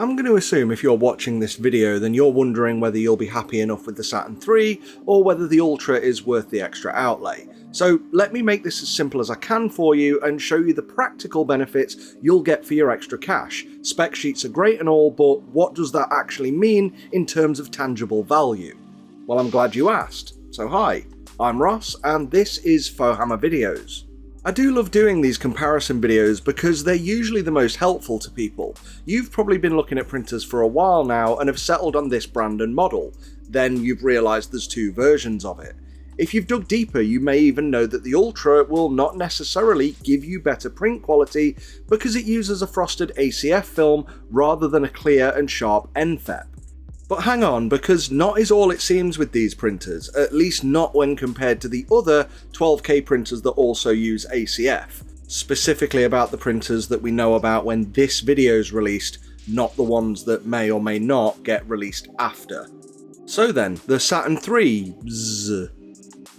I'm going to assume if you're watching this video then you're wondering whether you'll be happy enough with the Saturn III or whether the Ultra is worth the extra outlay. So let me make this as simple as I can for you and show you the practical benefits you'll get for your extra cash. Spec sheets are great and all, but what does that actually mean in terms of tangible value? Well, I'm glad you asked. So hi, I'm Ross and this is Fohammer Videos. I do love doing these comparison videos because they're usually the most helpful to people. You've probably been looking at printers for a while now and have settled on this brand and model. Then you've realised there's two versions of it. If you've dug deeper, you may even know that the Ultra will not necessarily give you better print quality because it uses a frosted ACF film rather than a clear and sharp NFEP. But hang on, because not is all it seems with these printers, at least not when compared to the other 12K printers that also use ACF. Specifically about the printers that we know about when this video is released, not the ones that may or may not get released after. So then, the Saturn III,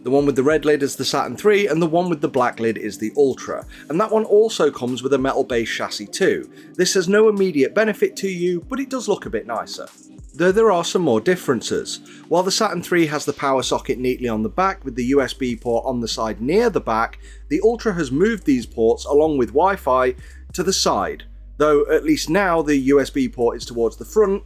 the one with the red lid is the Saturn III and the one with the black lid is the Ultra, and that one also comes with a metal based chassis too. This has no immediate benefit to you, but it does look a bit nicer. Though there are some more differences. While the Saturn III has the power socket neatly on the back with the USB port on the side near the back, the Ultra has moved these ports along with Wi-Fi to the side, though at least now the USB port is towards the front,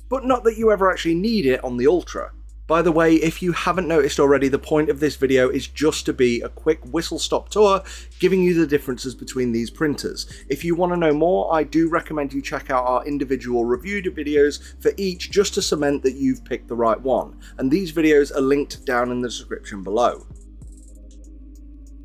but not that you ever actually need it on the Ultra. By the way, if you haven't noticed already, the point of this video is just to be a quick whistle-stop tour giving you the differences between these printers. If you want to know more, I do recommend you check out our individual reviewed videos for each just to cement that you've picked the right one, and these videos are linked down in the description below.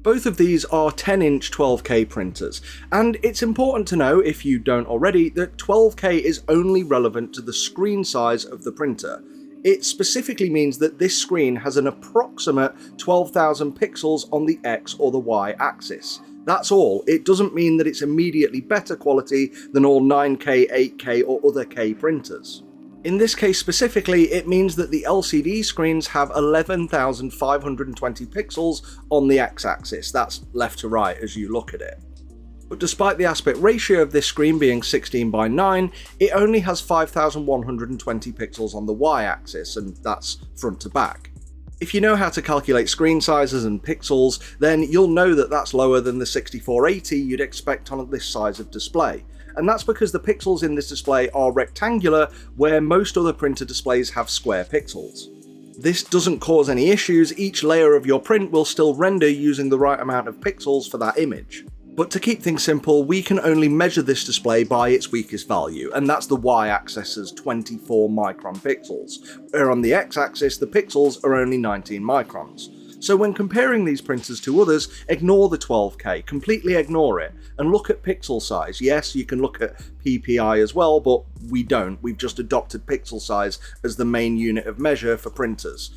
Both of these are 10-inch 12K printers, and it's important to know, if you don't already, that 12K is only relevant to the screen size of the printer. It specifically means that this screen has an approximate 12,000 pixels on the X or the Y axis. That's all. It doesn't mean that it's immediately better quality than all 9K, 8K or other K printers. In this case specifically, it means that the LCD screens have 11,520 pixels on the X axis. That's left to right as you look at it. But despite the aspect ratio of this screen being 16:9, it only has 5,120 pixels on the Y-axis, and that's front to back. If you know how to calculate screen sizes and pixels, then you'll know that that's lower than the 6480 you'd expect on this size of display. And that's because the pixels in this display are rectangular, where most other printer displays have square pixels. This doesn't cause any issues. Each layer of your print will still render using the right amount of pixels for that image. But to keep things simple, we can only measure this display by its weakest value, and that's the Y-axis's 24 micron pixels, where on the X-axis the pixels are only 19 microns. So when comparing these printers to others, ignore the 12K, completely ignore it, and look at pixel size. Yes, you can look at PPI as well, but we don't. We've just adopted pixel size as the main unit of measure for printers.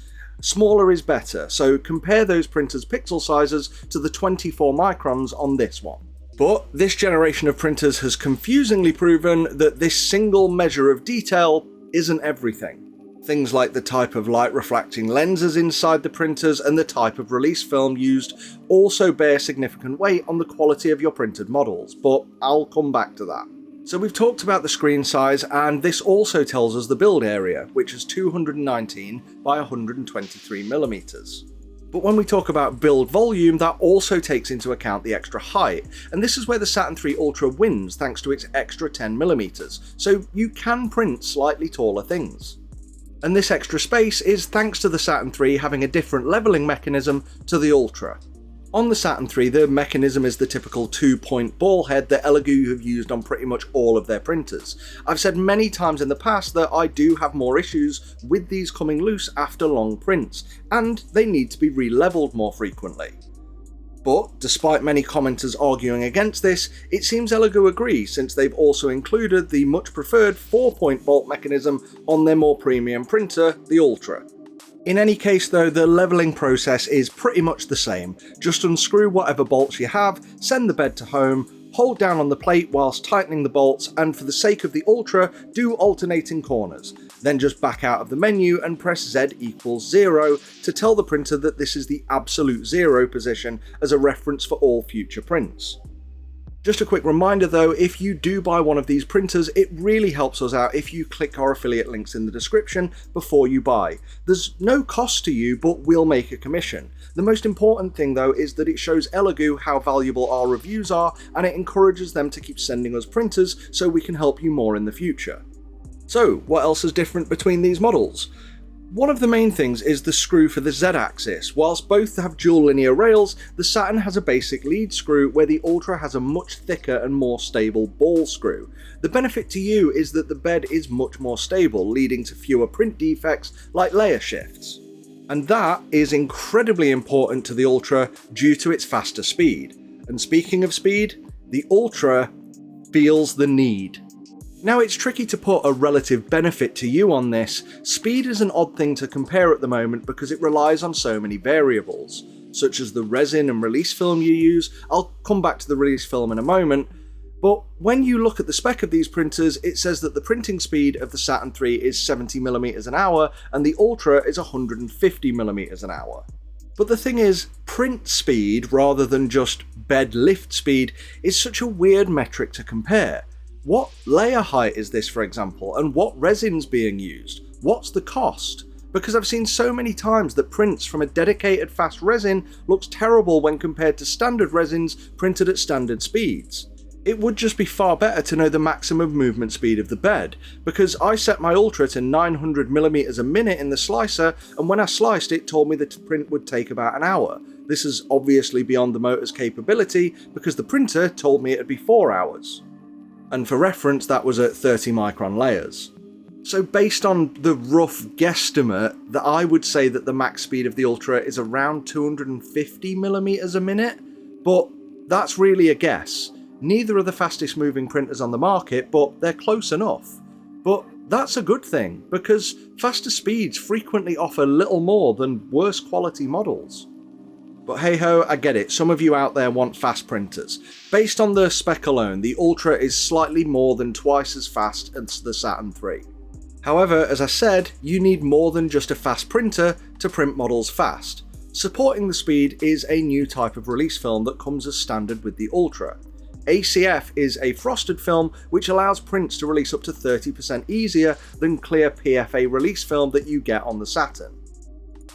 Smaller is better, so compare those printers' pixel sizes to the 24 microns on this one. But this generation of printers has confusingly proven that this single measure of detail isn't everything. Things like the type of light refracting lenses inside the printers and the type of release film used also bear significant weight on the quality of your printed models, but I'll come back to that. So we've talked about the screen size, and this also tells us the build area, which is 219 by 123mm. But when we talk about build volume, that also takes into account the extra height, and this is where the Saturn III Ultra wins thanks to its extra 10mm, so you can print slightly taller things. And this extra space is thanks to the Saturn III having a different levelling mechanism to the Ultra. On the Saturn III, the mechanism is the typical 2-point ball head that Elegoo have used on pretty much all of their printers. I've said many times in the past that I do have more issues with these coming loose after long prints, and they need to be re-levelled more frequently. But, despite many commenters arguing against this, it seems Elegoo agree, since they've also included the much preferred 4-point bolt mechanism on their more premium printer, the Ultra. In any case though, the levelling process is pretty much the same. Just unscrew whatever bolts you have, send the bed to home, hold down on the plate whilst tightening the bolts, and for the sake of the Ultra, do alternating corners. Then just back out of the menu and press Z equals 0 to tell the printer that this is the absolute 0 position as a reference for all future prints. Just a quick reminder though, if you do buy one of these printers, it really helps us out if you click our affiliate links in the description before you buy. There's no cost to you, but we'll make a commission. The most important thing though is that it shows Elegoo how valuable our reviews are, and it encourages them to keep sending us printers so we can help you more in the future. So what else is different between these models? One of the main things is the screw for the Z-axis. Whilst both have dual linear rails, the Saturn has a basic lead screw where the Ultra has a much thicker and more stable ball screw. The benefit to you is that the bed is much more stable, leading to fewer print defects like layer shifts. And that is incredibly important to the Ultra due to its faster speed. And speaking of speed, the Ultra feels the need. Now, it's tricky to put a relative benefit to you on this. Speed is an odd thing to compare at the moment because it relies on so many variables, such as the resin and release film you use. I'll come back to the release film in a moment, but when you look at the spec of these printers, it says that the printing speed of the Saturn III is 70mm an hour and the Ultra is 150mm an hour. But the thing is, print speed rather than just bed lift speed is such a weird metric to compare. What layer height is this, for example, and what resin's being used? What's the cost? Because I've seen so many times that prints from a dedicated fast resin looks terrible when compared to standard resins printed at standard speeds. It would just be far better to know the maximum movement speed of the bed, because I set my Ultra to 900mm a minute in the slicer, and when I sliced it told me that the print would take about an hour. This is obviously beyond the motor's capability, because the printer told me it'd be 4 hours. And for reference, that was at 30 micron layers. So based on the rough guesstimate, that I would say that the max speed of the Ultra is around 250mm a minute, but that's really a guess. Neither are the fastest moving printers on the market, but they're close enough. But that's a good thing, because faster speeds frequently offer little more than worse quality models. But hey ho, I get it, some of you out there want fast printers. Based on the spec alone, the Ultra is slightly more than twice as fast as the Saturn III. However, as I said, you need more than just a fast printer to print models fast. Supporting the speed is a new type of release film that comes as standard with the Ultra. ACF is a frosted film which allows prints to release up to 30% easier than clear PFA release film that you get on the Saturn.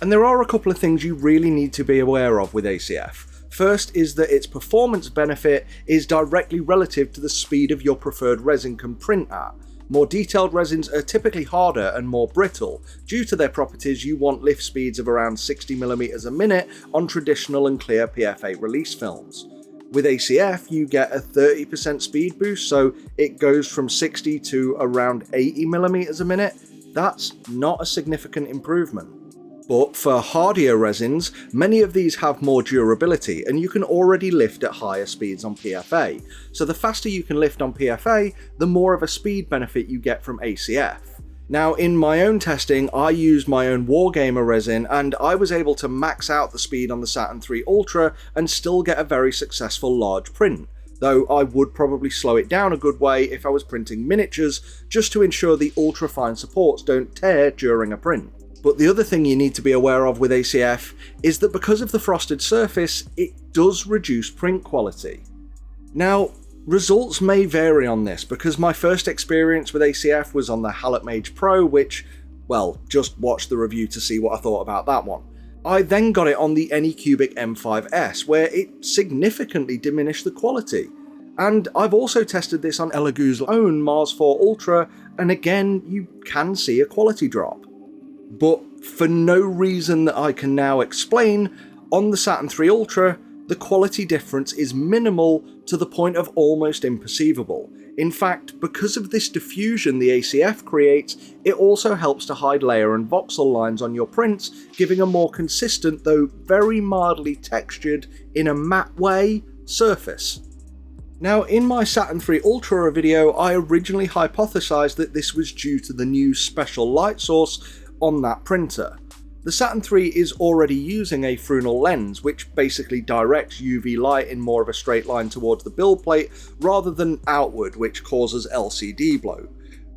And there are a couple of things you really need to be aware of with ACF. First is that its performance benefit is directly relative to the speed of your preferred resin can print at. More detailed resins are typically harder and more brittle. Due to their properties, you want lift speeds of around 60mm a minute on traditional and clear PFA release films. With ACF, you get a 30% speed boost, so it goes from 60 to around 80mm a minute. That's not a significant improvement. But for hardier resins, many of these have more durability, and you can already lift at higher speeds on PFA. So the faster you can lift on PFA, the more of a speed benefit you get from ACF. Now, in my own testing, I used my own Wargamer resin, and I was able to max out the speed on the Saturn III Ultra and still get a very successful large print. Though I would probably slow it down a good way if I was printing miniatures, just to ensure the ultra-fine supports don't tear during a print. But the other thing you need to be aware of with ACF is that because of the frosted surface, it does reduce print quality. Now, results may vary on this, because my first experience with ACF was on the Hallett Mage Pro, which, well, just watch the review to see what I thought about that one. I then got it on the Anycubic M5S, where it significantly diminished the quality. And I've also tested this on Elegoo's own Mars 4 Ultra, and again, you can see a quality drop. But for no reason that I can now explain, on the Saturn III Ultra, the quality difference is minimal to the point of almost imperceivable. In fact, because of this diffusion the ACF creates, it also helps to hide layer and voxel lines on your prints, giving a more consistent, though very mildly textured, in a matte way, surface. Now, in my Saturn III Ultra video, I originally hypothesized that this was due to the new special light source on that printer. The Saturn III is already using a Fresnel lens, which basically directs UV light in more of a straight line towards the build plate rather than outward, which causes LCD blow.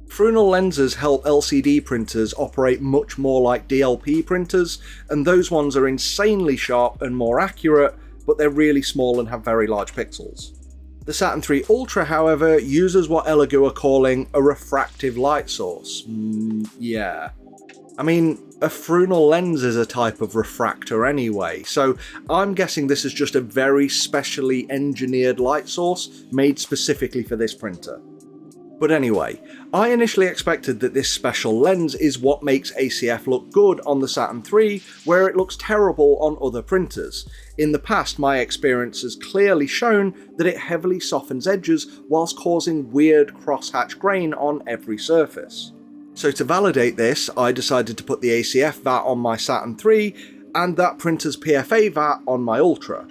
Fresnel lenses help LCD printers operate much more like DLP printers, and those ones are insanely sharp and more accurate, but they're really small and have very large pixels. The Saturn III Ultra, however, uses what Elegoo are calling a refractive light source. Yeah. I mean, a Fresnel lens is a type of refractor anyway, so I'm guessing this is just a very specially engineered light source made specifically for this printer. But anyway, I initially expected that this special lens is what makes ACF look good on the Saturn III, where it looks terrible on other printers. In the past, my experience has clearly shown that it heavily softens edges whilst causing weird crosshatch grain on every surface. So to validate this, I decided to put the ACF VAT on my Saturn III and that printer's PFA VAT on my Ultra.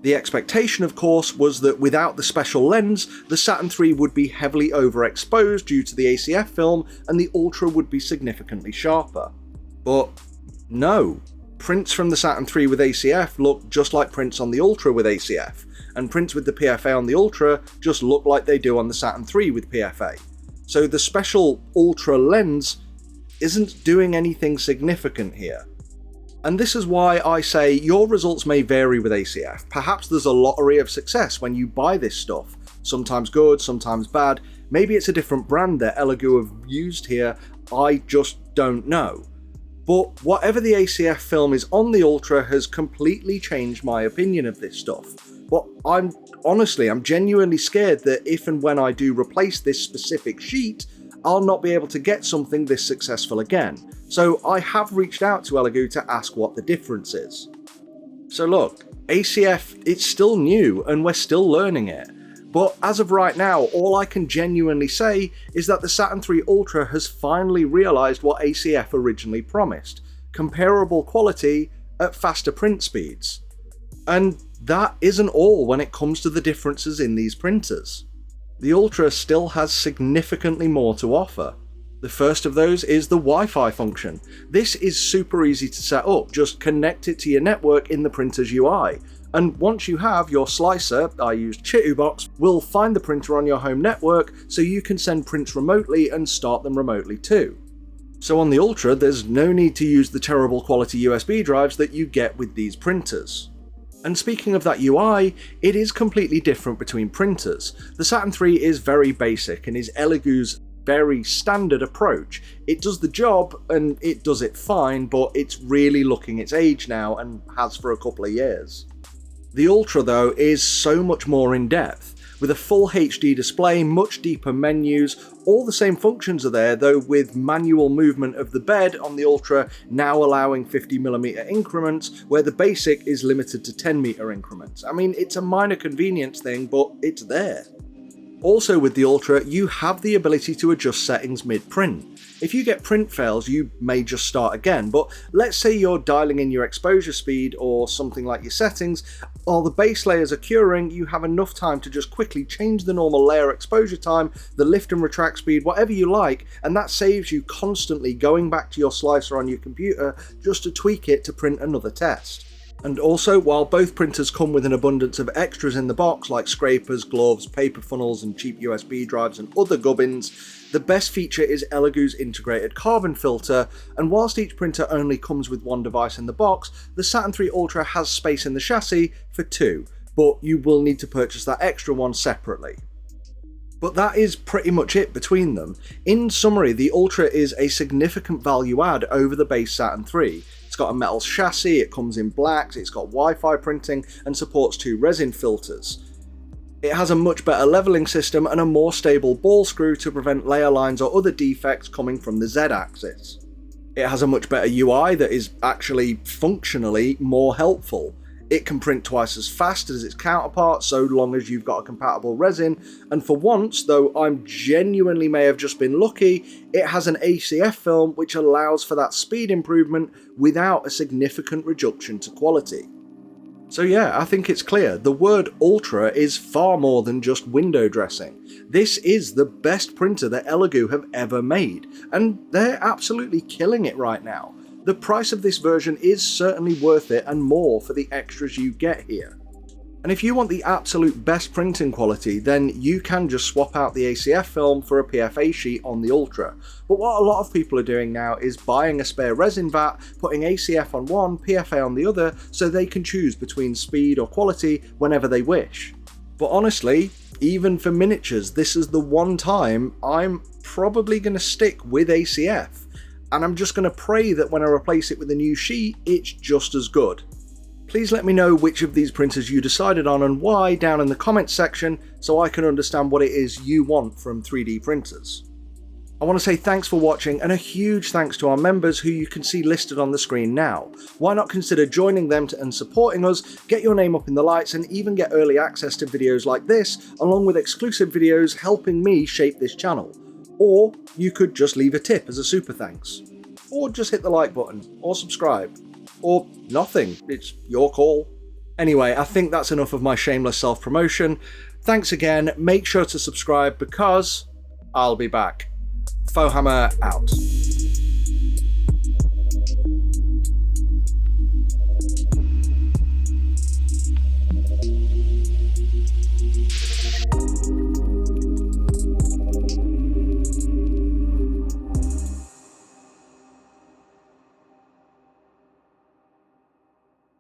The expectation, of course, was that without the special lens, the Saturn III would be heavily overexposed due to the ACF film and the Ultra would be significantly sharper. But no, prints from the Saturn III with ACF look just like prints on the Ultra with ACF, and prints with the PFA on the Ultra just look like they do on the Saturn III with PFA. So the special Ultra lens isn't doing anything significant here. And this is why I say your results may vary with ACF. Perhaps there's a lottery of success when you buy this stuff. Sometimes good, sometimes bad. Maybe it's a different brand that Elegoo have used here, I just don't know. But whatever the ACF film is on the Ultra has completely changed my opinion of this stuff. But I'm genuinely scared that if and when I do replace this specific sheet, I'll not be able to get something this successful again. So I have reached out to Elegoo to ask what the difference is. So look, ACF, it's still new and we're still learning it. But as of right now, all I can genuinely say is that the Saturn III Ultra has finally realised what ACF originally promised: comparable quality at faster print speeds. And that isn't all when it comes to the differences in these printers. The Ultra still has significantly more to offer. The first of those is the Wi-Fi function. This is super easy to set up, just connect it to your network in the printer's UI. And once you have your slicer, I used Chitubox, will find the printer on your home network so you can send prints remotely and start them remotely too. So on the Ultra, there's no need to use the terrible quality USB drives that you get with these printers. And speaking of that UI, it is completely different between printers. The Saturn III is very basic and is Elegoo's very standard approach. It does the job and it does it fine, but it's really looking its age now and has for a couple of years. The Ultra though is so much more in depth. With a full HD display, much deeper menus, all the same functions are there, though with manual movement of the bed on the Ultra now allowing 50mm increments, where the basic is limited to 10m increments. I mean, it's a minor convenience thing, but it's there. Also with the Ultra, you have the ability to adjust settings mid-print. If you get print fails, you may just start again, but let's say you're dialing in your exposure speed or something like your settings, while the base layers are curing, you have enough time to just quickly change the normal layer exposure time, the lift and retract speed, whatever you like, and that saves you constantly going back to your slicer on your computer just to tweak it to print another test. And also, while both printers come with an abundance of extras in the box like scrapers, gloves, paper funnels and cheap USB drives and other gubbins, the best feature is Elegoo's integrated carbon filter, and whilst each printer only comes with one device in the box, the Saturn III Ultra has space in the chassis for two, but you will need to purchase that extra one separately. But that is pretty much it between them. In summary, the Ultra is a significant value add over the base Saturn III. It's got a metal chassis, it comes in blacks, it's got Wi-Fi printing and supports 2 resin filters. It has a much better leveling system and a more stable ball screw to prevent layer lines or other defects coming from the Z-axis. It has a much better UI that is actually functionally more helpful. It can print twice as fast as its counterpart so long as you've got a compatible resin, and for once, though I'm genuinely may have just been lucky, it has an ACF film which allows for that speed improvement without a significant reduction to quality. So yeah, I think it's clear, the word Ultra is far more than just window dressing. This is the best printer that Elegoo have ever made, and they're absolutely killing it right now. The price of this version is certainly worth it and more for the extras you get here. And if you want the absolute best printing quality, then you can just swap out the ACF film for a PFA sheet on the Ultra. But what a lot of people are doing now is buying a spare resin vat, putting ACF on one, PFA on the other, so they can choose between speed or quality whenever they wish. But honestly, even for miniatures, this is the one time I'm probably going to stick with ACF, and I'm just going to pray that when I replace it with a new sheet, it's just as good. Please let me know which of these printers you decided on and why down in the comments section so I can understand what it is you want from 3D printers. I want to say thanks for watching, and a huge thanks to our members who you can see listed on the screen now. Why not consider joining them and supporting us, get your name up in the lights, and even get early access to videos like this, along with exclusive videos helping me shape this channel. Or you could just leave a tip as a super thanks. Or just hit the like button, or subscribe. Or nothing, it's your call. Anyway, I think that's enough of my shameless self-promotion. Thanks again, make sure to subscribe because I'll be back. Fohammer out.